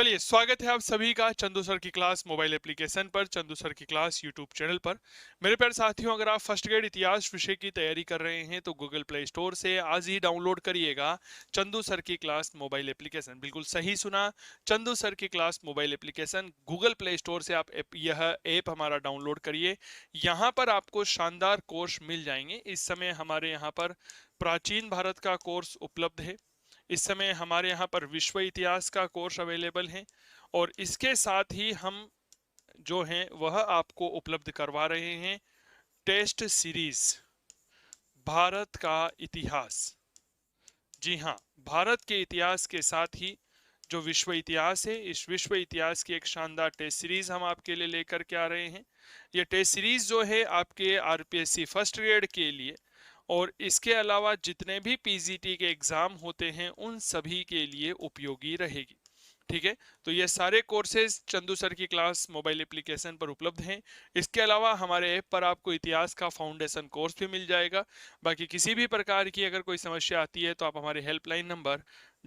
चलिए, स्वागत है आप सभी का चंदू सर की क्लास मोबाइल एप्लीकेशन पर, चंदू सर की क्लास यूट्यूब चैनल पर। मेरे प्यारे साथियों, अगर आप फर्स्ट ग्रेड इतिहास विषय की तैयारी कर रहे हैं तो गूगल प्ले स्टोर से आज ही डाउनलोड करिएगा चंदू सर की क्लास मोबाइल एप्लीकेशन। बिल्कुल सही सुना, चंदू सर की class mobile application Google play store से आप यह ऐप हमारा डाउनलोड करिए। यहाँ पर आपको शानदार कोर्स मिल जाएंगे। इस समय हमारे यहाँ पर प्राचीन भारत का कोर्स उपलब्ध है। इस समय हमारे यहाँ पर विश्व इतिहास का कोर्स अवेलेबल है और इसके साथ ही हम जो हैं वह आपको उपलब्ध करवा रहे हैं टेस्ट सीरीज भारत का इतिहास। जी हाँ, भारत के इतिहास के साथ ही जो विश्व इतिहास है, इस विश्व इतिहास की एक शानदार टेस्ट सीरीज हम आपके लिए लेकर के आ रहे हैं। ये टेस्ट सीरीज जो है आपके आरपीएससी फर्स्ट ग्रेड के लिए और इसके अलावा जितने भी पीजीटी के एग्जाम होते हैं उन सभी के लिए उपयोगी रहेगी। ठीक है, तो ये सारे कोर्सेज चंदू सर की क्लास मोबाइल एप्लीकेशन पर उपलब्ध हैं। इसके अलावा हमारे ऐप पर आपको इतिहास का फाउंडेशन कोर्स भी मिल जाएगा। बाकी किसी भी प्रकार की अगर कोई समस्या आती है तो आप हमारे हेल्पलाइन नंबर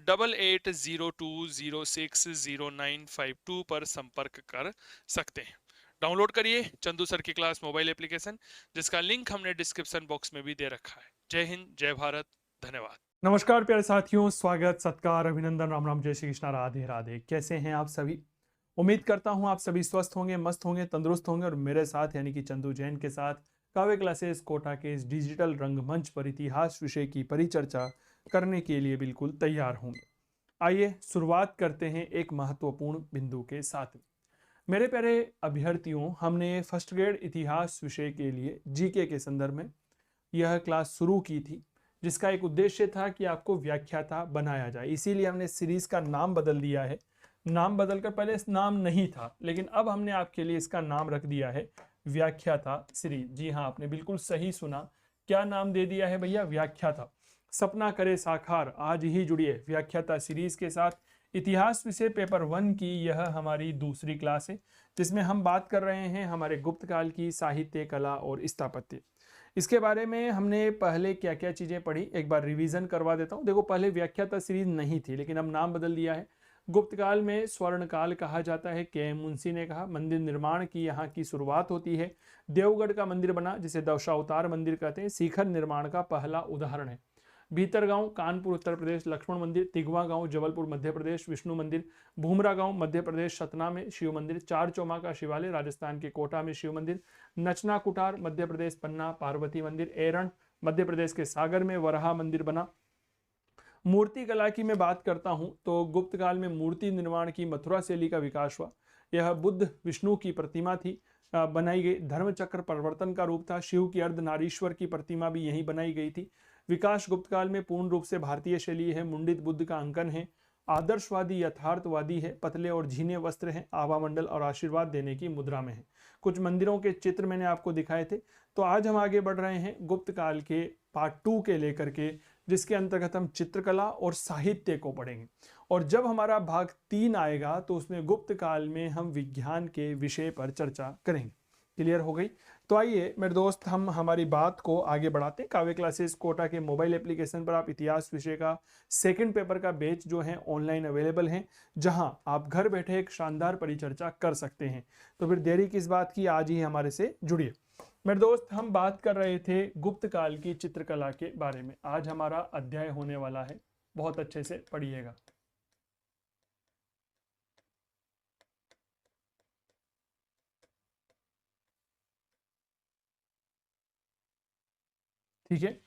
8802060952 पर संपर्क कर सकते हैं। डाउनलोड करिए चंदू सर की क्लास मोबाइल एप्लीकेशन, जिसका लिंक हमने डिस्क्रिप्शन बॉक्स में भी दे रखा है। जय हिंद, जय भारत, धन्यवाद। नमस्कार प्यारे साथियों, स्वागत, सत्कार, अभिनंदन, राम राम, जय श्री कृष्णा, राधे राधे। कैसे हैं आप सभी? उम्मीद करता हूं आप सभी स्वस्थ होंगे, मस्त होंगे, तंदुरुस्त होंगे और मेरे साथ यानी कि चंदू जैन के साथ काव्य क्लासेस कोटा के इस डिजिटल रंगमंच पर इतिहास विषय की परिचर्चा करने के लिए बिल्कुल तैयार होंगे। आइए शुरुआत करते हैं एक महत्वपूर्ण बिंदु के साथ। मेरे प्यारे अभ्यर्थियों, हमने फर्स्ट ग्रेड इतिहास विषय के लिए जीके के संदर्भ में यह क्लास शुरू की थी, जिसका एक उद्देश्य था कि आपको व्याख्याता बनाया जाए। इसीलिए हमने सीरीज का नाम बदल दिया है। नाम बदलकर पहले इस नाम नहीं था, लेकिन अब हमने आपके लिए इसका नाम रख दिया है व्याख्याता सीरीज। जी हाँ, आपने बिल्कुल सही सुना। क्या नाम दे दिया है भैया? व्याख्याता। सपना करे साकार, आज ही जुड़िए व्याख्याता सीरीज के साथ। इतिहास विषय पेपर 1 की यह हमारी दूसरी क्लास है, जिसमें हम बात कर रहे हैं हमारे गुप्त काल की साहित्य, कला और स्थापत्य। इसके बारे में हमने पहले क्या क्या चीजें पढ़ी, एक बार रिवीजन करवा देता हूँ। देखो, पहले व्याख्याता सीरीज नहीं थी, लेकिन अब नाम बदल दिया है। गुप्त काल में स्वर्ण काल कहा जाता है। के मुंशी ने कहा मंदिर निर्माण की यहाँ की शुरुआत होती है। देवगढ़ का मंदिर बना, जिसे दशावतार मंदिर कहते हैं, शिखर निर्माण का पहला उदाहरण है। भीतरगांव कानपुर उत्तर प्रदेश लक्ष्मण मंदिर, तिगवा गांव जबलपुर मध्य प्रदेश विष्णु मंदिर, भूमरा गांव मध्य प्रदेश सतना में शिव मंदिर, चार चौमा का शिवालय राजस्थान के कोटा में शिव मंदिर, नचना कुटार मध्य प्रदेश पन्ना पार्वती मंदिर, एरण मध्य प्रदेश के सागर में वराहा मंदिर बना। मूर्ति कला की मैं बात करता हूं तो गुप्त काल में मूर्ति निर्माण की मथुरा शैली का विकास हुआ। यह बुद्ध विष्णु की प्रतिमा थी, बनाई गई। धर्मचक्र परिवर्तन का रूप था। शिव की अर्धनारीश्वर की प्रतिमा भी यहीं बनाई गई थी। विकास गुप्त काल में पूर्ण रूप से भारतीय शैली है। मुंडित बुद्ध का अंकन है। आदर्शवादी यथार्थवादी है। पतले और झीने वस्त्र हैं। आभामंडल और आशीर्वाद देने की मुद्रा में है। कुछ मंदिरों के चित्र मैंने आपको दिखाए थे। तो आज हम आगे बढ़ रहे हैं गुप्त काल के पार्ट 2 के लेकर के, जिसके अंतर्गत हम चित्रकला और साहित्य को पढ़ेंगे। और जब हमारा भाग 3 आएगा तो उसमें गुप्त काल में हम विज्ञान के विषय पर चर्चा करेंगे। क्लियर हो गई? तो आइए मेरे दोस्त, हम हमारी बात को आगे बढ़ाते हैं। काव्य क्लासेस कोटा के मोबाइल एप्लीकेशन पर आप इतिहास विषय का सेकंड पेपर का बैच जो है ऑनलाइन अवेलेबल है, जहां आप घर बैठे एक शानदार परिचर्चा कर सकते हैं। तो फिर देरी किस बात की, आज ही हमारे से जुड़िए। मेरे दोस्त, हम बात कर रहे थे गुप्त काल की चित्रकला के बारे में। आज हमारा अध्याय होने वाला है, बहुत अच्छे से पढ़िएगा। ठीक है,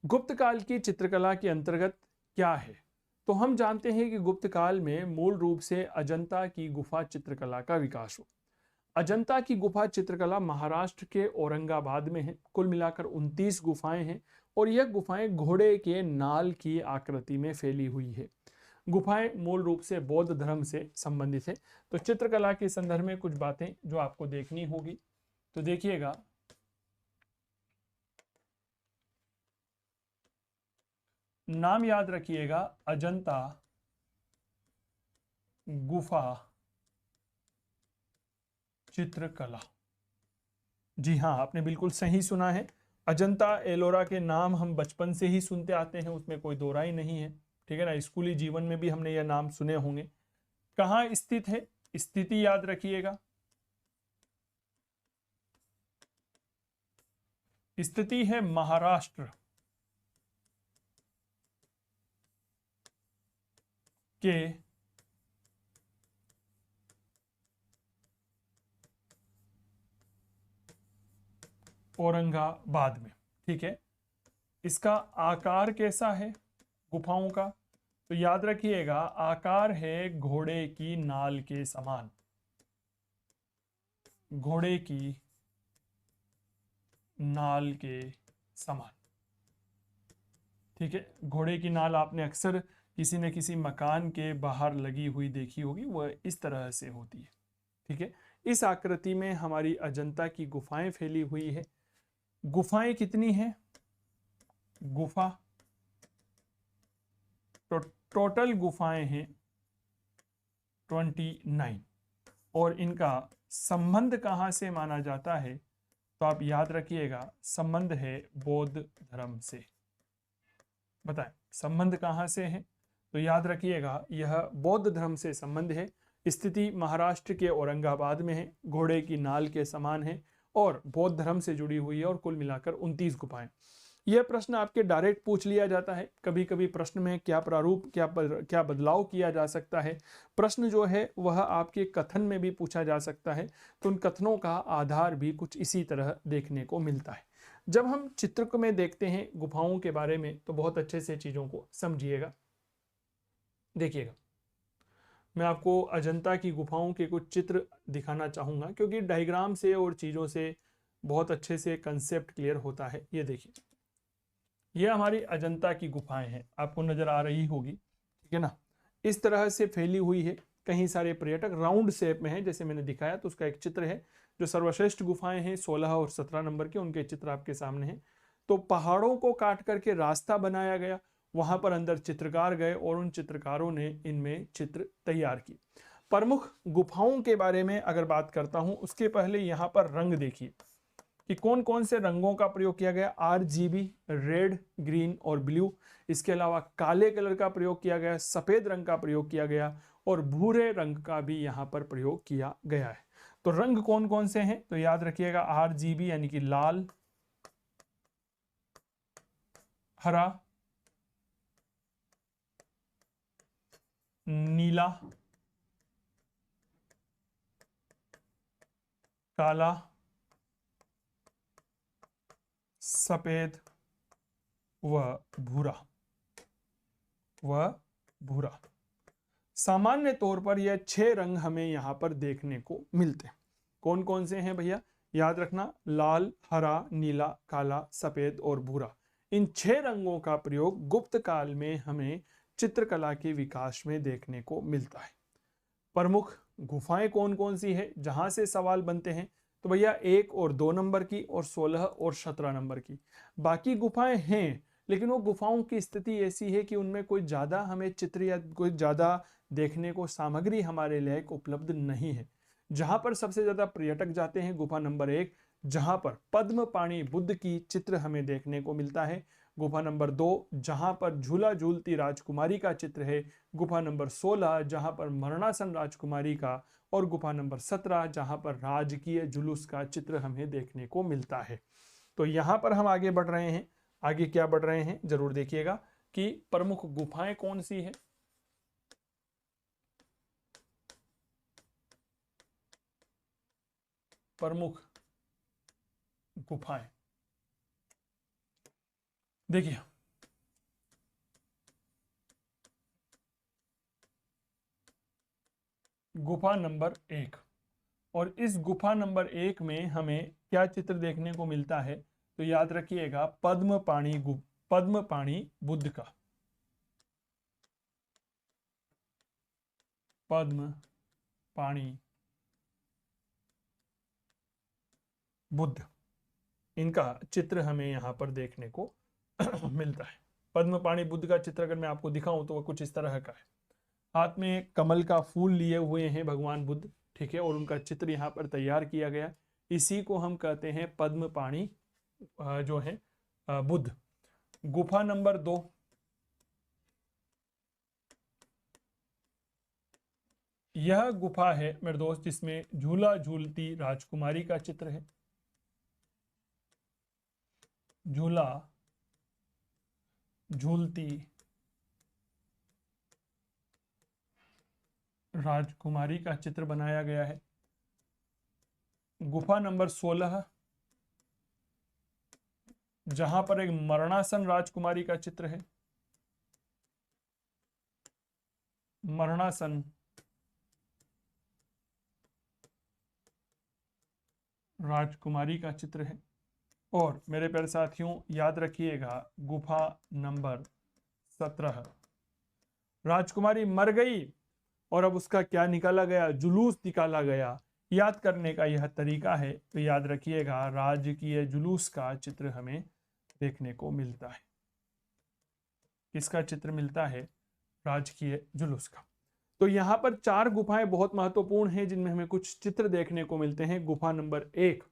गुप्त काल की चित्रकला के अंतर्गत क्या है? तो हम जानते हैं कि गुप्त काल में मूल रूप से अजंता की गुफा चित्रकला का विकास हुआ। अजंता की गुफा चित्रकला महाराष्ट्र के औरंगाबाद में है। कुल मिलाकर 29 गुफाएं हैं और यह गुफाएं घोड़े के नाल की आकृति में फैली हुई है। गुफाएं मूल रूप से बौद्ध धर्म से संबंधित है। तो चित्रकला के संदर्भ में कुछ बातें जो आपको देखनी होगी, तो देखिएगा। नाम याद रखिएगा, अजंता गुफा चित्रकला। जी हाँ, आपने बिल्कुल सही सुना है। अजंता एलोरा के नाम हम बचपन से ही सुनते आते हैं, उसमें कोई दो राय नहीं है। ठीक है ना, स्कूली जीवन में भी हमने यह नाम सुने होंगे। कहाँ स्थित है, स्थिति याद रखिएगा। स्थिति है महाराष्ट्र के औरंगाबाद में। ठीक है, इसका आकार कैसा है गुफाओं का, तो याद रखिएगा आकार है घोड़े की नाल के समान, घोड़े की नाल के समान। ठीक है, घोड़े की नाल आपने अक्सर किसी न किसी मकान के बाहर लगी हुई देखी होगी, वह इस तरह से होती है। ठीक है, इस आकृति में हमारी अजंता की गुफाएं फैली हुई है। गुफाएं कितनी हैं, गुफा तो टोटल गुफाएं हैं 29, और इनका संबंध कहां से माना जाता है, तो आप याद रखिएगा संबंध है बौद्ध धर्म से। बताएं संबंध कहां से है, तो याद रखिएगा यह बौद्ध धर्म से संबंध है। स्थिति महाराष्ट्र के औरंगाबाद में है, घोड़े की नाल के समान है और बौद्ध धर्म से जुड़ी हुई है, और कुल मिलाकर 29 गुफाएं। यह प्रश्न आपके डायरेक्ट पूछ लिया जाता है। कभी कभी प्रश्न में क्या प्रारूप क्या बदलाव किया जा सकता है, प्रश्न जो है वह आपके कथन में भी पूछा जा सकता है, तो उन कथनों का आधार भी कुछ इसी तरह देखने को मिलता है। जब हम चित्र में देखते हैं गुफाओं के बारे में तो बहुत अच्छे से चीजों को समझिएगा। देखिएगा, मैं आपको अजंता की गुफाओं के कुछ चित्र दिखाना चाहूंगा, क्योंकि डायग्राम से और चीजों से बहुत अच्छे से कंसेप्ट क्लियर होता है। ये देखिए, ये हमारी अजंता की गुफाएं हैं, आपको नजर आ रही होगी। ठीक है ना, इस तरह से फैली हुई है। कहीं सारे पर्यटक राउंड शेप में है, जैसे मैंने दिखाया, तो उसका एक चित्र है। जो सर्वश्रेष्ठ गुफाएं हैं 16 और 17 नंबर के, उनके चित्र आपके सामने हैं। तो पहाड़ों को काट करके रास्ता बनाया गया, वहां पर अंदर चित्रकार गए और उन चित्रकारों ने इनमें चित्र तैयार किए। प्रमुख गुफाओं के बारे में अगर बात करता हूं, उसके पहले यहाँ पर रंग देखिए कि कौन कौन से रंगों का प्रयोग किया गया। RGB, रेड, ग्रीन और ब्लू। इसके अलावा काले कलर का प्रयोग किया गया, सफेद रंग का प्रयोग किया गया और भूरे रंग का भी यहाँ पर प्रयोग किया गया है। तो रंग कौन कौन से हैं, तो याद रखिएगा RGB यानी कि लाल, हरा, नीला, काला, सफेद व भूरा, सामान्य तौर पर यह 6 रंग हमें यहाँ पर देखने को मिलते हैं। कौन कौन से हैं भैया, याद रखना, लाल, हरा, नीला, काला, सफेद और भूरा। इन 6 रंगों का प्रयोग गुप्त काल में हमें चित्रकला के विकास में देखने को मिलता है। प्रमुख गुफाएं कौन कौन सी है, जहां से सवाल बनते हैं, तो भैया 1 और 2 नंबर की और 16 और 17 नंबर की। बाकी गुफाएं हैं, लेकिन वो गुफाओं की स्थिति ऐसी है कि उनमें कोई ज्यादा हमें चित्र या कोई ज्यादा देखने को सामग्री हमारे लिए उपलब्ध नहीं है। जहां पर सबसे ज्यादा पर्यटक जाते हैं, गुफा नंबर 1, जहां पर पद्म पाणी बुद्ध की चित्र हमें देखने को मिलता है। गुफा नंबर 2, जहां पर झूला झूलती राजकुमारी का चित्र है। गुफा नंबर 16, जहां पर मरणासन राजकुमारी का। और गुफा नंबर 17, जहां पर राजकीय जुलूस का चित्र हमें देखने को मिलता है। तो यहां पर हम आगे बढ़ रहे हैं। आगे क्या बढ़ रहे हैं जरूर देखिएगा कि प्रमुख गुफाएं कौन सी है। प्रमुख गुफाएं देखिए, गुफा नंबर 1, और इस गुफा नंबर 1 में हमें क्या चित्र देखने को मिलता है, तो याद रखिएगा पद्म पाणी बुद्ध का, पद्म पाणी बुद्ध, इनका चित्र हमें यहाँ पर देखने को मिलता है। पद्म पाणी बुद्ध का चित्र अगर मैं आपको दिखाऊं तो वह कुछ इस तरह का है। हाथ में कमल का फूल लिए हुए हैं भगवान बुद्ध, ठीक है, और उनका चित्र यहाँ पर तैयार किया गया। इसी को हम कहते हैं पद्म पाणी जो है बुद्ध। गुफा नंबर 2, यह गुफा है मेरे दोस्त जिसमें झूला झूलती राजकुमारी का चित्र है। झूला झूलती राजकुमारी का चित्र बनाया गया है। गुफा नंबर 16 जहां पर एक मरणासन राजकुमारी का चित्र है। मरणासन राजकुमारी का चित्र है। और मेरे प्यारे साथियों याद रखिएगा गुफा नंबर 17 राजकुमारी मर गई और अब उसका क्या निकाला गया, जुलूस निकाला गया। याद करने का यह तरीका है, तो याद रखिएगा राजकीय जुलूस का चित्र हमें देखने को मिलता है। किसका चित्र मिलता है? राजकीय जुलूस का। तो यहाँ पर 4 गुफाएं बहुत महत्वपूर्ण हैं जिनमें हमें कुछ चित्र देखने को मिलते हैं। गुफा नंबर 1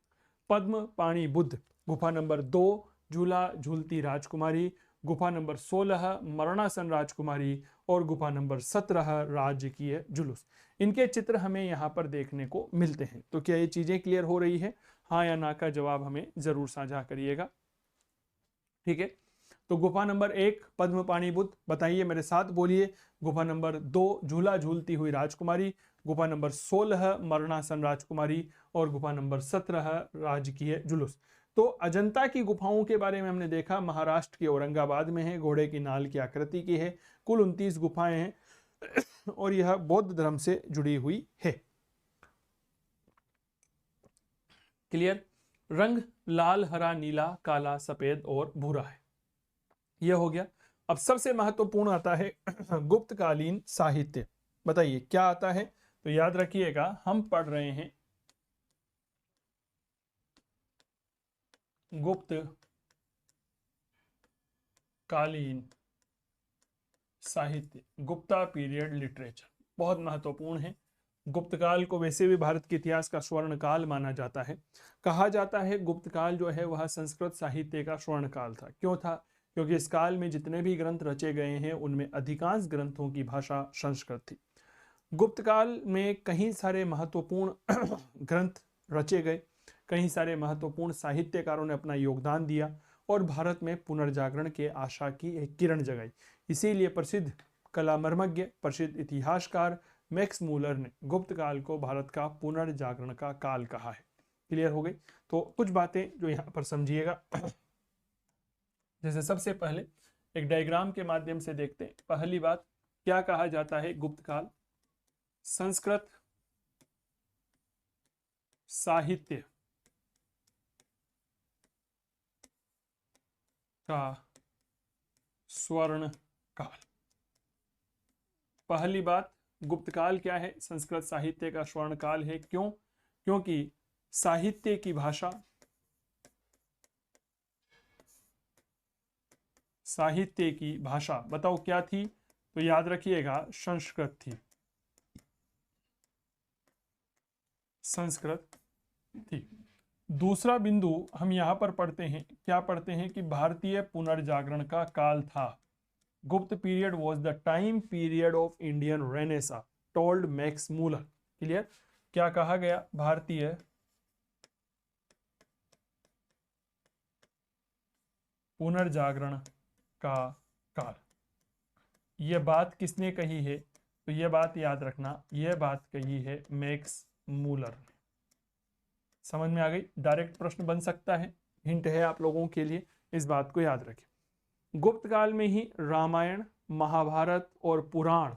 पद्म पाणी बुद्ध, गुफा नंबर 2 झूला झूलती राजकुमारी, गुफा नंबर 16 मरणासन राजकुमारी और गुफा नंबर 17 राजकीय जुलूस। इनके चित्र हमें यहाँ पर देखने को मिलते हैं। तो क्या ये चीजें क्लियर हो रही है? हाँ या ना का जवाब हमें जरूर साझा करिएगा। ठीक है, तो गुफा नंबर 1 पद्म पाणी बुद्ध, बताइए मेरे साथ बोलिए। गुफा नंबर 2 झूला झूलती हुई राजकुमारी, गुफा नंबर 16 मरणासन राजकुमारी और गुफा नंबर 17 राजकीय जुलूस। तो अजंता की गुफाओं के बारे में हमने देखा, महाराष्ट्र के औरंगाबाद में है, घोड़े की नाल की आकृति की है, कुल 29 गुफाएं हैं और यह बौद्ध धर्म से जुड़ी हुई है। क्लियर? रंग लाल हरा नीला काला सफेद और भूरा है, यह हो गया। अब सबसे महत्वपूर्ण आता है गुप्तकालीन साहित्य। बताइए क्या आता है? तो याद रखिएगा हम पढ़ रहे हैं गुप्त कालीन साहित्य, गुप्ता पीरियड लिटरेचर, बहुत महत्वपूर्ण है। गुप्त काल को वैसे भी भारत के इतिहास का स्वर्ण काल माना जाता है। कहा जाता है गुप्त काल जो है वह संस्कृत साहित्य का स्वर्ण काल था। क्यों था? क्योंकि इस काल में जितने भी ग्रंथ रचे गए हैं उनमें अधिकांश ग्रंथों की भाषा संस्कृत थी। गुप्त काल में कई सारे महत्वपूर्ण ग्रंथ रचे गए, कई सारे महत्वपूर्ण साहित्यकारों ने अपना योगदान दिया और भारत में पुनर्जागरण के आशा की एक किरण जगाई। इसीलिए प्रसिद्ध कला मर्मज्ञ, प्रसिद्ध इतिहासकार मैक्स मूलर ने गुप्त काल को भारत का पुनर्जागरण का काल कहा है। क्लियर हो गई? तो कुछ बातें जो यहाँ पर समझिएगा। जैसे सबसे पहले एक डायग्राम के माध्यम से देखते हैं। पहली बात, क्या कहा जाता है गुप्त काल? संस्कृत साहित्य का स्वर्ण काल। पहली बात, गुप्त काल क्या है? संस्कृत साहित्य का स्वर्ण काल है। क्यों? क्योंकि साहित्य की भाषा, साहित्य की भाषा बताओ क्या थी? तो याद रखिएगा संस्कृत थी, संस्कृत थी। दूसरा बिंदु हम यहां पर पढ़ते हैं, क्या पढ़ते हैं कि भारतीय पुनर्जागरण का काल था। गुप्त period was the time period of Indian Renaissance, told Max Muller. Clear? क्या कहा गया? भारतीय पुनर्जागरण का काल। यह बात किसने कही है? तो यह बात याद रखना, यह बात कही है मैक्स मूलर ने। समझ में आ गई? डायरेक्ट प्रश्न बन सकता है, हिंट है आप लोगों के लिए, इस बात को याद रखें। गुप्त काल में ही रामायण, महाभारत और पुराण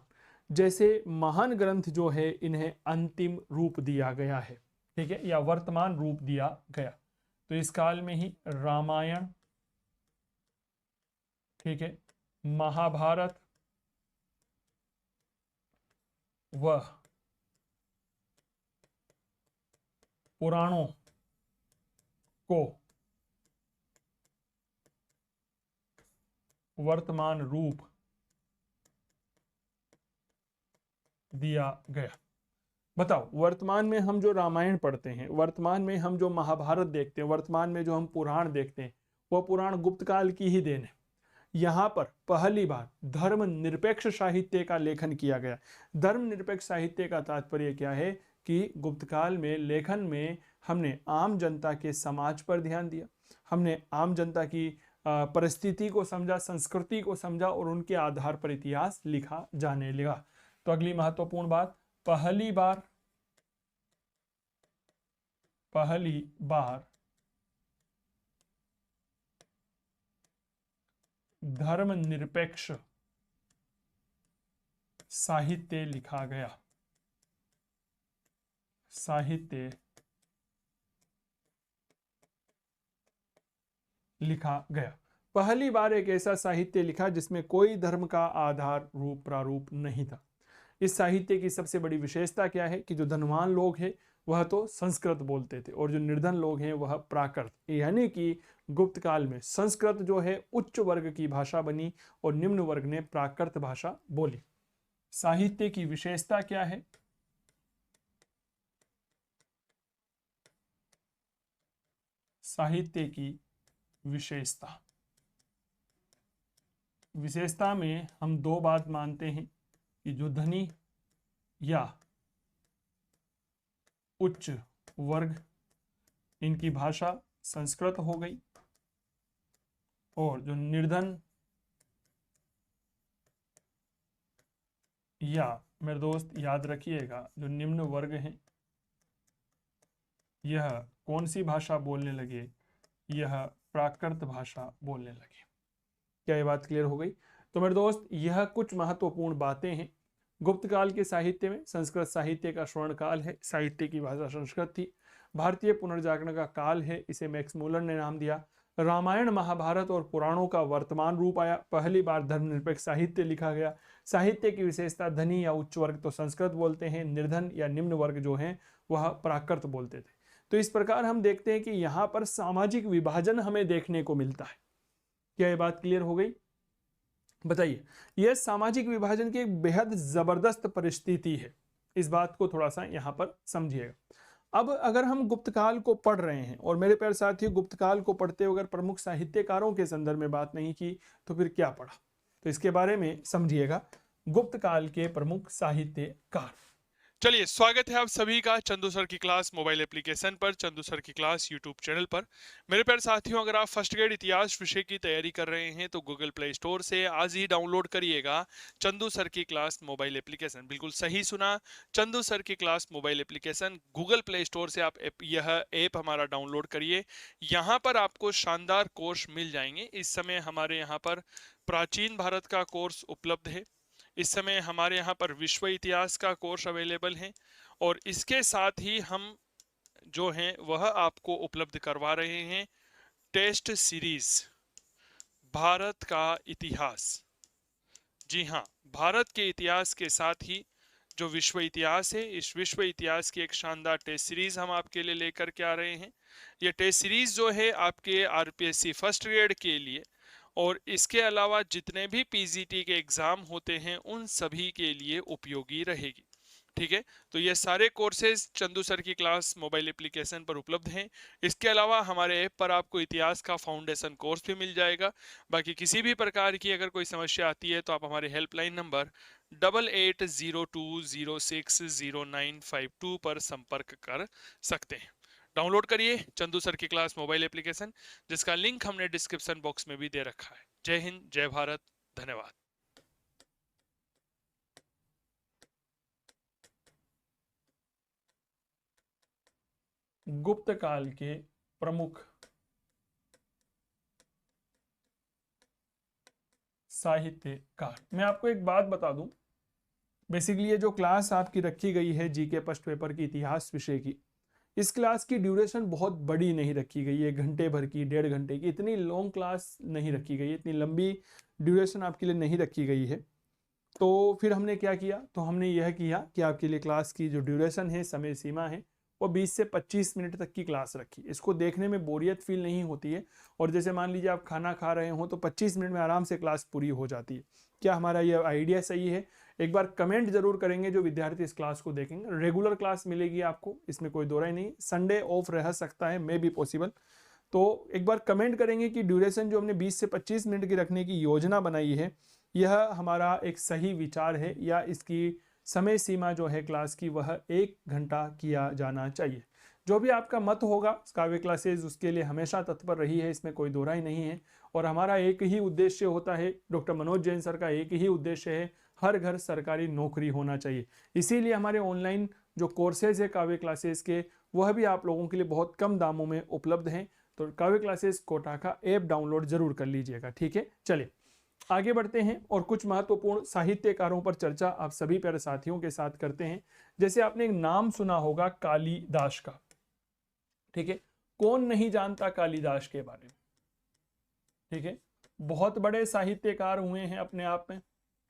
जैसे महान ग्रंथ जो है इन्हें अंतिम रूप दिया गया है। ठीक है, या वर्तमान रूप दिया गया। तो इस काल में ही रामायण, ठीक है, महाभारत व पुराणों को वर्तमान रूप दिया गया। बताओ, वर्तमान में हम जो रामायण पढ़ते हैं, वर्तमान में हम जो महाभारत देखते हैं, वर्तमान में जो हम पुराण देखते हैं, वह पुराण गुप्त काल की ही देन है। यहाँ पर पहली बार धर्मनिरपेक्ष साहित्य का लेखन किया गया। धर्मनिरपेक्ष साहित्य का तात्पर्य क्या है कि गुप्त काल में लेखन में हमने आम जनता के समाज पर ध्यान दिया, हमने आम जनता की परिस्थिति को समझा, संस्कृति को समझा और उनके आधार पर इतिहास लिखा जाने लगा। तो अगली महत्वपूर्ण बात, पहली बार धर्मनिरपेक्ष साहित्य लिखा गया। साहित्य लिखा गया। पहली बार एक ऐसा साहित्य लिखा जिसमें कोई धर्म का आधार रूप प्रारूप नहीं था। इस साहित्य की सबसे बड़ी विशेषता क्या है कि जो धनवान लोग हैं वह तो संस्कृत बोलते थे और जो निर्धन लोग हैं वह प्राकृत, यानी कि गुप्त काल में संस्कृत जो है उच्च वर्ग की भाषा बनी और निम्न वर्ग ने प्राकृत भाषा बोली। साहित्य की विशेषता क्या है? साहित्य की विशेषता में हम दो बात मानते हैं कि जो धनी या उच्च वर्ग इनकी भाषा संस्कृत हो गई और जो निर्धन या मेरे दोस्त याद रखिएगा जो निम्न वर्ग हैं यह कौन सी भाषा बोलने लगे? यह प्राकृत भाषा बोलने लगे। क्या ये बात क्लियर हो गई? तो मेरे दोस्त यह कुछ महत्वपूर्ण बातें हैं। गुप्त काल के साहित्य में संस्कृत साहित्य का स्वर्ण काल है, साहित्य की भाषा संस्कृत थी। भारतीय पुनर्जागरण का काल है, इसे मैक्स मुलर ने नाम दिया। रामायण महाभारत और पुराणों का वर्तमान रूप आया। पहली बार धर्मनिरपेक्ष साहित्य लिखा गया। साहित्य की विशेषता, धनी या उच्च वर्ग तो संस्कृत बोलते हैं, निर्धन या निम्न वर्ग जो हैं वह प्राकृत बोलते थे। तो इस प्रकार हम देखते हैं कि यहाँ पर सामाजिक विभाजन हमें देखने को मिलता है। क्या ये बात क्लियर हो गई? बताइए, यह सामाजिक विभाजन की एक बेहद जबरदस्त परिस्थिति है। इस बात को थोड़ा सा यहाँ पर समझिएगा। अब अगर हम गुप्त काल को पढ़ रहे हैं और मेरे प्यारे साथियों गुप्त काल को पढ़ते हुए अगर प्रमुख साहित्यकारों के संदर्भ में बात नहीं की तो फिर क्या पढ़ा? तो इसके बारे में समझिएगा, गुप्त काल के प्रमुख साहित्यकार। चलिए, स्वागत है आप सभी का चंदू सर की क्लास मोबाइल एप्लीकेशन पर, चंदू सर की क्लास यूट्यूब चैनल पर। मेरे प्यारे साथियों, अगर आप फर्स्ट ग्रेड इतिहास विषय की तैयारी कर रहे हैं तो गूगल प्ले स्टोर से आज ही डाउनलोड करिएगा चंदू सर की क्लास मोबाइल एप्लीकेशन। बिल्कुल सही सुना, चंदू सर की class mobile application. Google play store से आप यह ऐप हमारा डाउनलोड करिए। यहाँ पर आपको शानदार कोर्स मिल जाएंगे। इस समय हमारे यहाँ पर प्राचीन भारत का कोर्स उपलब्ध है। इस समय हमारे यहाँ पर विश्व इतिहास का कोर्स अवेलेबल है और इसके साथ ही हम जो हैं वह आपको उपलब्ध करवा रहे हैं टेस्ट सीरीज भारत का इतिहास। जी हाँ, भारत के इतिहास के साथ ही जो विश्व इतिहास है, इस विश्व इतिहास की एक शानदार टेस्ट सीरीज हम आपके लिए लेकर के आ रहे हैं। ये टेस्ट सीरीज जो है आपके आरपीएससी फर्स्ट ग्रेड के लिए और इसके अलावा जितने भी पीजीटी के एग्जाम होते हैं उन सभी के लिए उपयोगी रहेगी। ठीक है, तो ये सारे कोर्सेज चंदू सर की क्लास मोबाइल एप्लीकेशन पर उपलब्ध हैं। इसके अलावा हमारे ऐप पर आपको इतिहास का फाउंडेशन कोर्स भी मिल जाएगा। बाकी किसी भी प्रकार की अगर कोई समस्या आती है तो आप हमारे हेल्पलाइन नंबर 8802260952 पर संपर्क कर सकते हैं। डाउनलोड करिए चंदू सर की क्लास मोबाइल एप्लीकेशन, जिसका लिंक हमने डिस्क्रिप्शन बॉक्स में भी दे रखा है। जय हिंद, जय भारत, धन्यवाद। गुप्त काल के प्रमुख साहित्यकार। मैं आपको एक बात बता दूं, बेसिकली ये जो क्लास आपकी रखी गई है जीके फर्स्ट पेपर की इतिहास विषय की, इस क्लास की ड्यूरेशन बहुत बड़ी नहीं रखी गई है, 1 घंटे भर की, 1.5 घंटे की, इतनी लॉन्ग क्लास नहीं रखी गई है, इतनी लंबी ड्यूरेशन आपके लिए नहीं रखी गई है। तो फिर हमने क्या किया? तो हमने यह किया कि आपके लिए क्लास की जो ड्यूरेशन है, समय सीमा है, वो 20 से 25 मिनट तक की क्लास रखी। इसको देखने में बोरियत फील नहीं होती है और जैसे मान लीजिए आप खाना खा रहे हो तो 25 मिनट में आराम से क्लास पूरी हो जाती है। क्या हमारा ये आइडिया सही है? एक बार कमेंट जरूर करेंगे जो विद्यार्थी इस क्लास को देखेंगे। रेगुलर क्लास मिलेगी आपको, इसमें कोई दो राय नहीं। संडे ऑफ रह सकता है, मे बी पॉसिबल। तो एक बार कमेंट करेंगे कि ड्यूरेशन जो हमने 20 से 25 मिनट की रखने की योजना बनाई है, यह हमारा एक सही विचार है, या इसकी समय सीमा जो है क्लास की वह 1 घंटा किया जाना चाहिए। जो भी आपका मत होगा, काव्य क्लासेस उसके लिए हमेशा तत्पर रही है, इसमें कोई दो राय नहीं है। और हमारा एक ही उद्देश्य होता है, डॉक्टर मनोज जैन सर का एक ही उद्देश्य है, हर घर सरकारी नौकरी होना चाहिए। इसीलिए हमारे ऑनलाइन जो कोर्सेज है काव्य क्लासेस के, वह भी आप लोगों के लिए बहुत कम दामों में उपलब्ध हैं। तो काव्य क्लासेस कोटा का ऐप डाउनलोड जरूर कर लीजिएगा, ठीक है। चलिए आगे बढ़ते हैं और कुछ महत्वपूर्ण साहित्यकारों पर चर्चा आप सभी प्यारे साथियों के साथ करते हैं। जैसे आपने एक नाम सुना होगा कालिदास का, ठीक है। कौन नहीं जानता कालिदास के बारे में, ठीक है। बहुत बड़े साहित्यकार हुए हैं अपने आप में,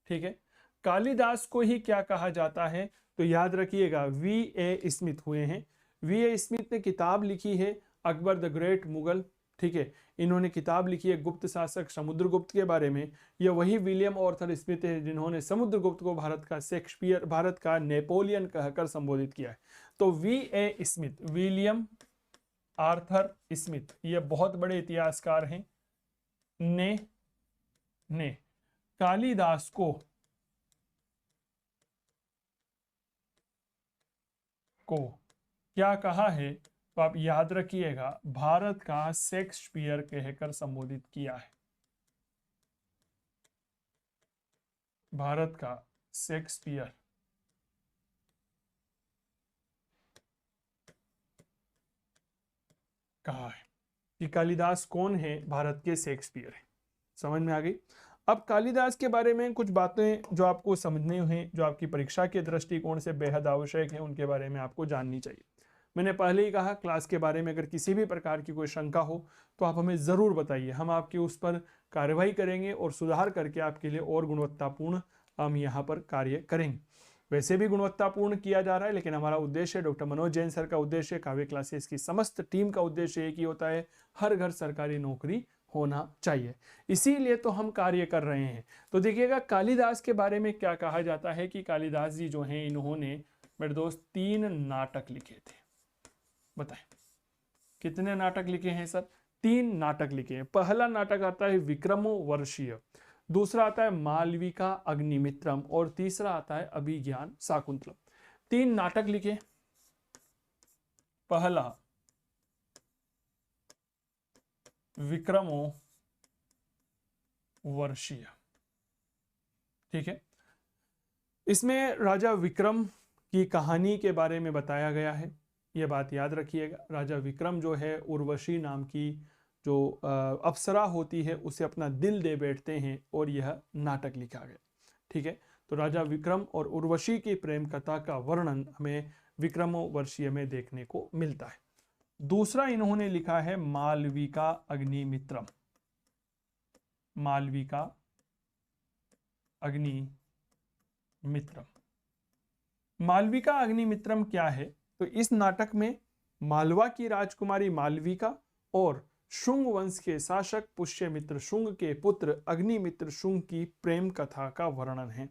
ठीक है। कालिदास को ही क्या कहा जाता है, तो याद रखिएगा V.A. स्मिथ हुए हैं। V.A. स्मिथ ने किताब लिखी है अकबर द ग्रेट मुगल, ठीक है। इन्होंने किताब लिखी है गुप्त शासक समुद्रगुप्त के बारे में। यह वही विलियम ऑर्थर स्मिथ है जिन्होंने समुद्रगुप्त को भारत का शेक्सपियर, भारत का नेपोलियन कहकर संबोधित किया है। तो V.A. Smith, William Arthur Smith, ये बहुत बड़े इतिहासकार हैं, ने कालिदास को क्या कहा है, तो आप याद रखिएगा भारत का शेक्सपियर कहकर संबोधित किया है। भारत का शेक्सपियर कहा है कि कालिदास कौन है, भारत के शेक्सपियर है। समझ में आ गई। अब कालिदास के बारे में कुछ बातें जो आपको समझनी हैं, जो आपकी परीक्षा के दृष्टिकोण से बेहद आवश्यक है, उनके बारे में आपको जाननी चाहिए। मैंने पहले ही कहा, क्लास के बारे में अगर किसी भी प्रकार की कोई शंका हो तो आप हमें ज़रूर बताइए, हम आपकी उस पर कार्रवाई करेंगे और सुधार करके आपके लिए और गुणवत्तापूर्ण हम यहाँ पर कार्य करेंगे। वैसे भी गुणवत्तापूर्ण किया जा रहा है, लेकिन हमारा उद्देश्य, डॉक्टर मनोज जैन सर का उद्देश्य, काव्य क्लासेस की समस्त टीम का उद्देश्य एक ही होता है, हर घर सरकारी नौकरी होना चाहिए। इसीलिए तो हम कार्य कर रहे हैं। तो देखिएगा कालिदास के बारे में क्या कहा जाता है कि कालिदास जी जो हैं, इन्होंने मेरे दोस्त 3 नाटक लिखे थे। बताएं कितने नाटक लिखे हैं सर? 3 नाटक लिखे हैं। पहला नाटक आता है विक्रमोर्वशीय, दूसरा आता है मालविका अग्निमित्रम और तीसरा आता है अभिज्ञान शाकुंतलम। 3 नाटक लिखे। पहला विक्रमोर्वशीय, ठीक है। इसमें राजा विक्रम की कहानी के बारे में बताया गया है। यह बात याद रखिएगा, राजा विक्रम जो है उर्वशी नाम की जो अप्सरा होती है उसे अपना दिल दे बैठते हैं और यह नाटक लिखा गया, ठीक है। तो राजा विक्रम और उर्वशी की प्रेम कथा का वर्णन हमें विक्रमोर्वशीय में देखने को मिलता है। दूसरा इन्होंने लिखा है मालविका अग्निमित्रम। मालविका अग्निमित्रम। मालविका अग्निमित्रम क्या है, तो इस नाटक में मालवा की राजकुमारी मालविका और शुंग वंश के शासक पुष्यमित्र शुंग के पुत्र अग्निमित्र शुंग की प्रेम कथा का वर्णन है,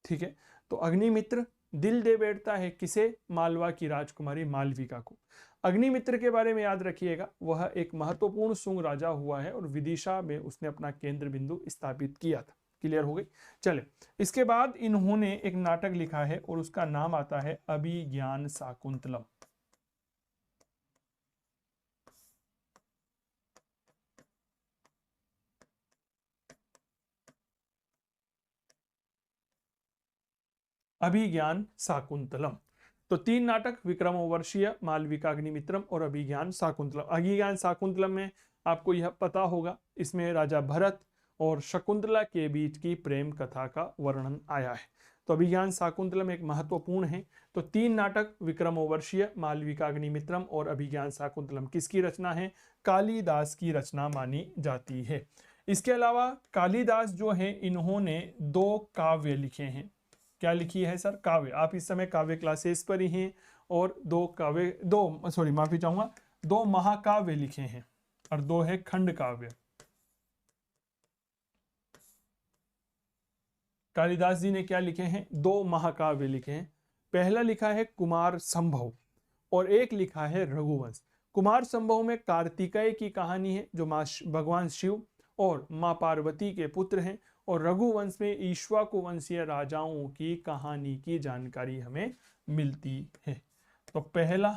ठीक है। तो अग्निमित्र दिल दे बैठता है किसे? मालवा की राजकुमारी मालविका को। अग्निमित्र के बारे में याद रखिएगा, वह एक महत्वपूर्ण शुंग राजा हुआ है और विदिशा में उसने अपना केंद्र बिंदु स्थापित किया था। क्लियर हो गई। चले, इसके बाद इन्होंने एक नाटक लिखा है और उसका नाम आता है अभिज्ञान शाकुंतलम। अभिज्ञान शाकुंतलम। तो 3 नाटक, विक्रमोर्वशीय, मालविका अग्निमित्रम और अभिज्ञान शाकुंतलम। अभिज्ञान शाकुंतलम में आपको यह पता होगा, इसमें राजा भरत और शकुंतला के बीच की प्रेम कथा का वर्णन आया है। तो अभिज्ञान शाकुंतलम एक महत्वपूर्ण है। तो 3 नाटक, विक्रमोर्वशीय, मालविका अग्निमित्रम और अभिज्ञान शाकुंतलम किसकी रचना है? कालिदास की रचना मानी जाती है। इसके अलावा कालिदास जो है, इन्होंने 2 काव्य लिखे हैं। क्या लिखी है सर? काव्य। आप इस समय काव्य क्लासेस पर ही हैं और 2 महाकाव्य लिखे हैं और 2 है खंड काव्य। कालिदास जी ने क्या लिखे हैं? 2 महाकाव्य लिखे हैं। पहला लिखा है कुमार संभव और एक लिखा है रघुवंश। कुमार संभव में कार्तिकेय की कहानी है, जो भगवान शिव और माँ पार्वती के पुत्र हैं, और रघुवंश में ईक्ष्वाकु वंशीय राजाओं की कहानी की जानकारी हमें मिलती है। तो पहला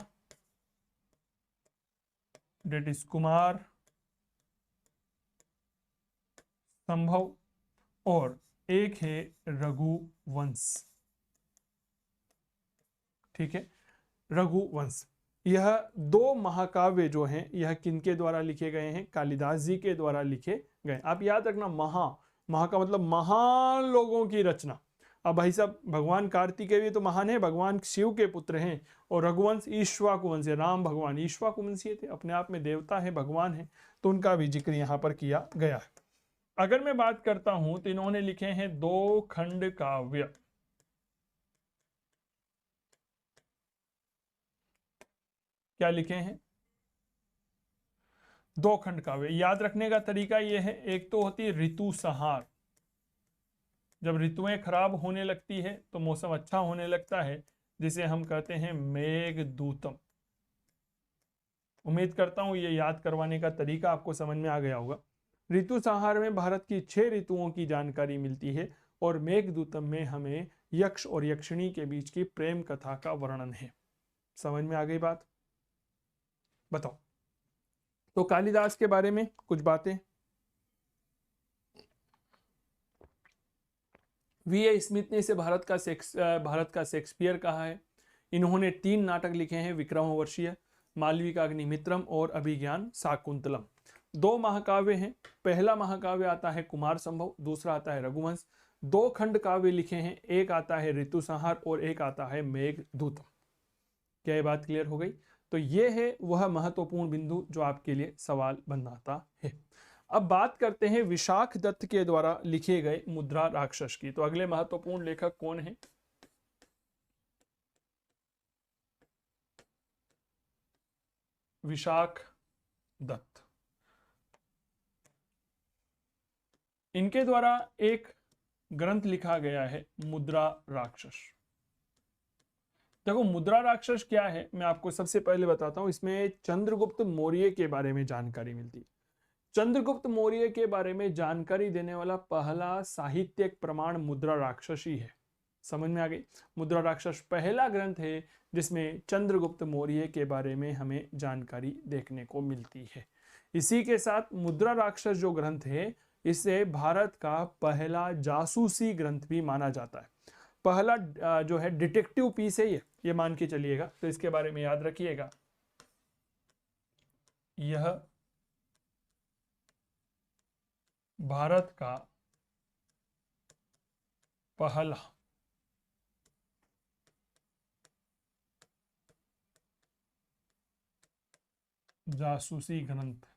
डेट इज कुमार संभव, और एक है रघुवंश। ठीक है, रघुवंश। यह दो महाकाव्य जो हैं, यह किनके द्वारा लिखे गए हैं? कालिदास जी के द्वारा लिखे गए। आप याद रखना, महा का मतलब महान लोगों की रचना। अब भाई साहब, भगवान कार्तिकेय भी तो महान है, भगवान शिव के पुत्र हैं, और रघुवंश ईक्ष्वाकु वंश, राम भगवान ईक्ष्वाकु वंशीय थे, अपने आप में देवता है, भगवान है, तो उनका भी जिक्र यहाँ पर किया गया है। अगर मैं बात करता हूं तो इन्होंने लिखे हैं 2 खंड काव्य। क्या लिखे हैं? 2 खंड काव्य। याद रखने का तरीका यह है, एक तो होती है ऋतु संहार, जब ऋतुएं खराब होने लगती है तो मौसम अच्छा होने लगता है, जिसे हम कहते हैं मेघदूतम। उम्मीद करता हूं ये याद करवाने का तरीका आपको समझ में आ गया होगा। ऋतु संहार में भारत की 6 ऋतुओं की जानकारी मिलती है, और मेघदूतम में हमें यक्ष और यक्षिणी के बीच की प्रेम कथा का वर्णन है। समझ में आ गई बात? बताओ। तो कालिदास के बारे में कुछ बातें। वी.ए. स्मिथ ने इसे भारत का शेक्सपियर कहा है। इन्होंने 3 नाटक लिखे हैं, विक्रमोर्वशीय, मालविकाग्निमित्रम और अभिज्ञान शाकुंतलम। 2 महाकाव्य हैं। पहला महाकाव्य आता है कुमार संभव, दूसरा आता है रघुवंश। 2 खंड काव्य लिखे हैं, एक आता है ऋतु संहार और एक आता है मेघदूतम। क्या ये बात क्लियर हो गई? तो ये है वह महत्वपूर्ण बिंदु जो आपके लिए सवाल बनाता है। अब बात करते हैं विशाख दत्त के द्वारा लिखे गए मुद्रा राक्षस की। तो अगले महत्वपूर्ण लेखक कौन है? विशाख दत्त। इनके द्वारा एक ग्रंथ लिखा गया है, मुद्रा राक्षस। देखो, मुद्रा राक्षस क्या है, मैं आपको सबसे पहले बताता हूं। इसमें चंद्रगुप्त मौर्य के बारे में जानकारी मिलती है। चंद्रगुप्त मौर्य के बारे में जानकारी देने वाला पहला साहित्यिक प्रमाण मुद्रा राक्षस ही है। समझ में आ गई? मुद्रा राक्षस पहला ग्रंथ है जिसमें चंद्रगुप्त मौर्य के बारे में हमें जानकारी देखने को मिलती है। इसी के साथ मुद्रा राक्षस जो ग्रंथ है, इसे भारत का पहला जासूसी ग्रंथ भी माना जाता है। पहला जो है डिटेक्टिव पीस है ये मान के चलिएगा। तो इसके बारे में याद रखिएगा, यह भारत का पहला जासूसी ग्रंथ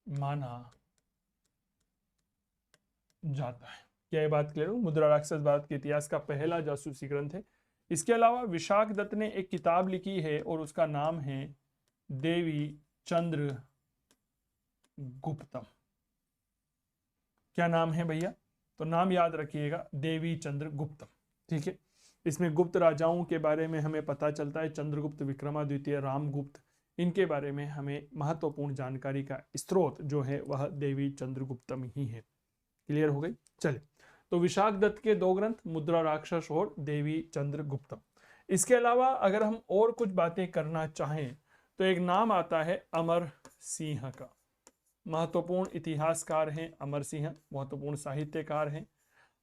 माना जाता है। क्या ये बात क्लियर हो? मुद्रा राक्षस भारत के इतिहास का पहला जासूसी ग्रंथ है। इसके अलावा विशाख दत्त ने एक किताब लिखी है और उसका नाम है देवी चंद्र गुप्तम। क्या नाम है भैया? तो नाम याद रखिएगा, देवी चंद्र गुप्तम। ठीक है, इसमें गुप्त राजाओं के बारे में हमें पता चलता है। चंद्रगुप्त, विक्रमादित्य, रामगुप्त, इनके बारे में हमें महत्वपूर्ण जानकारी का स्रोत जो है वह देवी चंद्रगुप्तम ही है। क्लियर हो गई? चले, तो विशाख दत्त के 2 ग्रंथ, मुद्रा राक्षस और देवी चंद्रगुप्तम। इसके अलावा अगर हम और कुछ बातें करना चाहें तो एक नाम आता है अमर सिंह का। महत्वपूर्ण इतिहासकार हैं अमर सिंह, महत्वपूर्ण साहित्यकार हैं।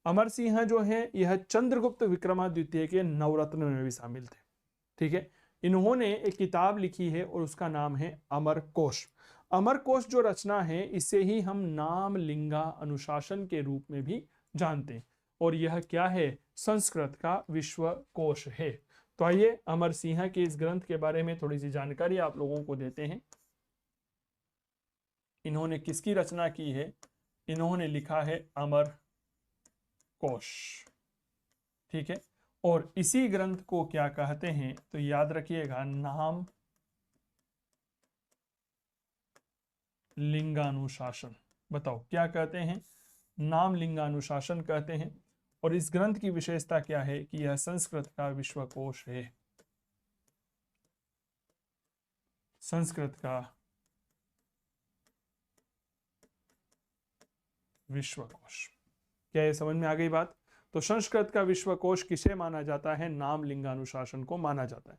अमर सिंह जो है यह चंद्रगुप्त विक्रमादित्य के नवरत्न में भी शामिल थे। ठीक है, इन्होंने एक किताब लिखी है और उसका नाम है अमरकोश। अमरकोश जो रचना है, इसे ही हम नाम लिंगा अनुशासन के रूप में भी जानते हैं, और यह क्या है? संस्कृत का विश्वकोश है। तो आइए अमर सिंह के इस ग्रंथ के बारे में थोड़ी सी जानकारी आप लोगों को देते हैं। इन्होंने किसकी रचना की है? इन्होंने लिखा है अमर कोश। ठीक है, और इसी ग्रंथ को क्या कहते हैं? तो याद रखिएगा, नाम लिंगानुशासन। बताओ क्या कहते हैं? नाम लिंगानुशासन कहते हैं। और इस ग्रंथ की विशेषता क्या है कि यह संस्कृत का विश्वकोश है। संस्कृत का विश्वकोश। क्या ये समझ में आ गई बात? तो संस्कृत का विश्वकोश किसे माना जाता है? नाम लिंगानुशासन को माना जाता है।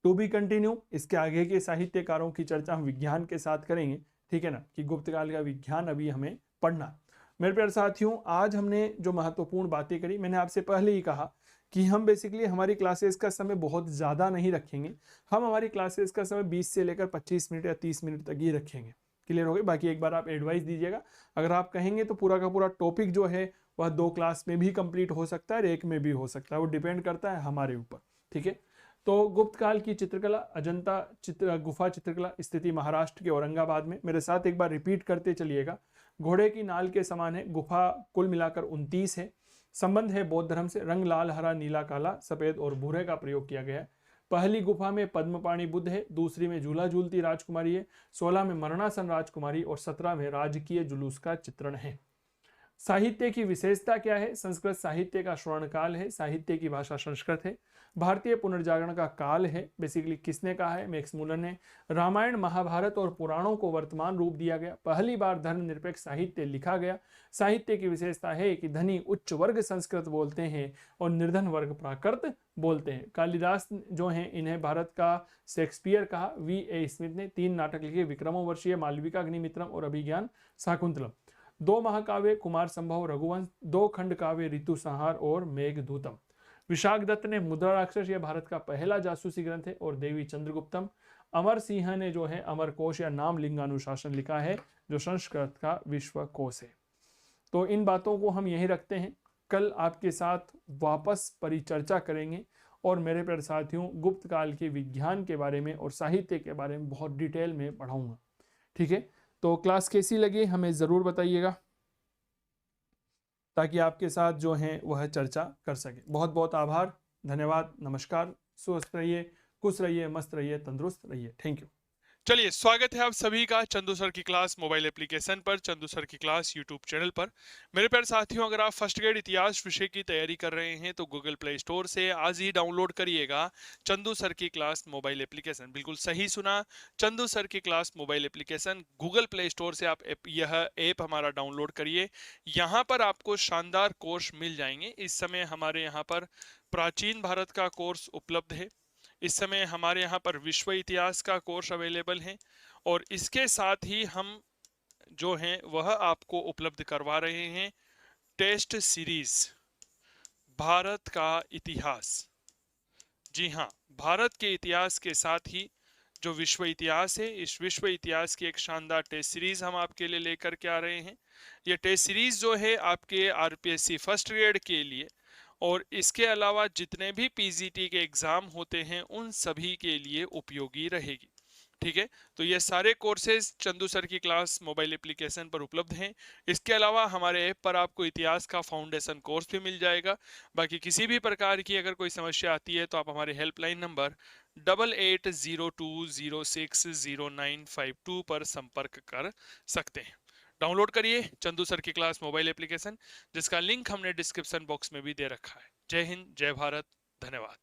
To be continue. इसके आगे के साहित्यकारों की चर्चा हम विज्ञान के साथ करेंगे, ठीक है ना, कि गुप्त काल का विज्ञान अभी हमें पढ़ना। मेरे प्यारे साथियों, आज हमने जो महत्वपूर्ण बातें करी, मैंने आपसे पहले ही कहा कि हम बेसिकली हमारी क्लासेस का समय बहुत ज़्यादा नहीं रखेंगे। हम हमारी क्लासेस का समय 20 से लेकर 25 मिनट या 30 मिनट तक ही रखेंगे। क्लियर हो गई? बाकी एक बार आप एडवाइस दीजिएगा। अगर आप कहेंगे तो पूरा का पूरा टॉपिक जो है वह 2 क्लास में भी कंप्लीट हो सकता है और 1 में भी हो सकता है, वो डिपेंड करता है हमारे ऊपर, ठीक है। तो गुप्त काल की चित्रकला, अजंता गुफा चित्रकला, स्थिति महाराष्ट्र के औरंगाबाद में। मेरे साथ एक बार रिपीट करते चलिएगा। घोड़े की नाल के समान है, गुफा कुल मिलाकर 29 है। संबंध है बौद्ध धर्म से, रंग लाल, हरा, नीला, काला, सफेद और भूरे का प्रयोग किया गया है। पहली गुफा में पद्मपाणि बुद्ध है, दूसरी में झूला झूलती राजकुमारी है, 16 में मरणासन राजकुमारी और 17 में राजकीय जुलूस का चित्रण है। साहित्य की विशेषता क्या है? संस्कृत साहित्य का स्वर्ण काल है, साहित्य की भाषा संस्कृत है, भारतीय पुनर्जागरण का काल है। बेसिकली किसने कहा है? मैक्स मुलर ने। रामायण, महाभारत और पुराणों को वर्तमान रूप दिया गया। पहली बार धर्मनिरपेक्ष साहित्य लिखा गया। साहित्य की विशेषता है कि धनी उच्च वर्ग संस्कृत बोलते हैं और निर्धन वर्ग प्राकृत बोलते हैं। कालिदास जो हैं, इन्हें भारत का शेक्सपियर कहा। V.A. स्मिथ ने 3 नाटक लिखे, विक्रमोर्वशीय, मालविका अग्निमित्रम और अभिज्ञान शाकुंतलम। 2 महाकाव्य, कुमार संभव, रघुवंश। 2 खंड काव्य, ऋतु संहार और मेघदूतम। विशाख दत्त ने मुद्रा राक्षस, यह भारत का पहला जासूसी ग्रंथ है। और देवी चंद्रगुप्तम। अमर सिंह ने जो है अमरकोश या नाम लिंगानुशासन लिखा है, जो संस्कृत का विश्वकोश है। तो इन बातों को हम यहीं रखते हैं। कल आपके साथ वापस परिचर्चा करेंगे और मेरे प्यारे साथियों, गुप्त काल के विज्ञान के बारे में और साहित्य के बारे में बहुत डिटेल में पढ़ाऊंगा, ठीक है। तो क्लास कैसी लगी हमें ज़रूर बताइएगा, ताकि आपके साथ जो है वह चर्चा कर सके। बहुत बहुत आभार, धन्यवाद, नमस्कार, स्वस्थ रहिए, खुश रहिए, मस्त रहिए, तंदुरुस्त रहिए। Thank you. चलिए, स्वागत है आप सभी का चंदू सर की क्लास मोबाइल एप्लीकेशन पर, चंदू सर की क्लास यूट्यूब चैनल पर। मेरे प्यारे साथियों, अगर आप फर्स्ट ग्रेड इतिहास विषय की तैयारी कर रहे हैं तो गूगल प्ले स्टोर से आज ही डाउनलोड करिएगा चंदू सर की क्लास मोबाइल एप्लीकेशन। बिल्कुल सही सुना, चंदू सर की class mobile application. Google play store से आप यह ऐप हमारा डाउनलोड करिए। यहाँ पर आपको शानदार कोर्स मिल जाएंगे। इस समय हमारे यहाँ पर प्राचीन भारत का कोर्स उपलब्ध है। इस समय हमारे यहाँ पर विश्व इतिहास का कोर्स अवेलेबल है और इसके साथ ही हम जो हैं वह आपको उपलब्ध करवा रहे हैं टेस्ट सीरीज भारत का इतिहास। जी हाँ, भारत के इतिहास के साथ ही जो विश्व इतिहास है, इस विश्व इतिहास की एक शानदार टेस्ट सीरीज हम आपके लिए लेकर के आ रहे हैं। ये टेस्ट सीरीज जो है आपके आरपीएससी फर्स्ट ग्रेड के लिए और इसके अलावा जितने भी पीजीटी के एग्जाम होते हैं उन सभी के लिए उपयोगी रहेगी, ठीक है। तो ये सारे कोर्सेज चंदू सर की क्लास मोबाइल एप्लीकेशन पर उपलब्ध हैं। इसके अलावा हमारे ऐप पर आपको इतिहास का फाउंडेशन कोर्स भी मिल जाएगा। बाकी किसी भी प्रकार की अगर कोई समस्या आती है तो आप हमारे हेल्पलाइन नंबर 8802060952 पर संपर्क कर सकते हैं। डाउनलोड करिए चंदू सर की क्लास मोबाइल एप्लीकेशन, जिसका लिंक हमने डिस्क्रिप्शन बॉक्स में भी दे रखा है। जय हिंद, जय भारत, धन्यवाद।